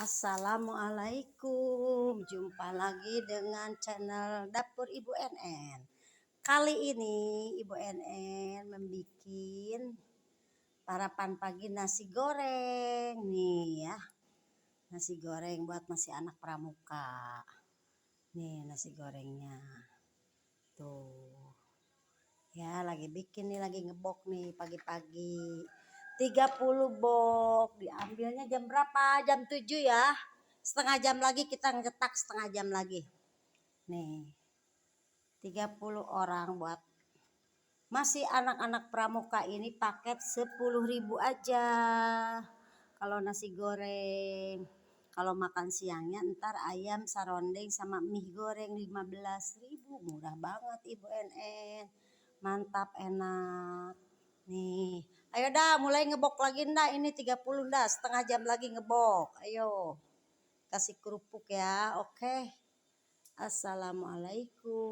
Assalamualaikum, jumpa lagi dengan channel Dapur Ibu NN. Kali ini Ibu NN membuat sarapan pagi nasi goreng nih ya. Nasi goreng buat masih anak pramuka. Nih nasi gorengnya. Tuh. Ya lagi bikin nih, lagi ngebok nih pagi-pagi. 30 bok, diambilnya jam berapa? Jam 7 ya. Setengah jam lagi kita ngetak, setengah jam lagi. Nih. 30 orang buat masih anak-anak pramuka ini paket 10.000 aja. Kalau nasi goreng. Kalau makan siangnya ntar ayam sarondeng sama mie goreng 15.000. Murah banget Ibu NN. Mantap, enak. Nih, ayo dah mulai ngebok lagi dah, ini 30 dah, setengah jam lagi ngebok. Ayo. Kasih kerupuk ya, oke. Assalamualaikum.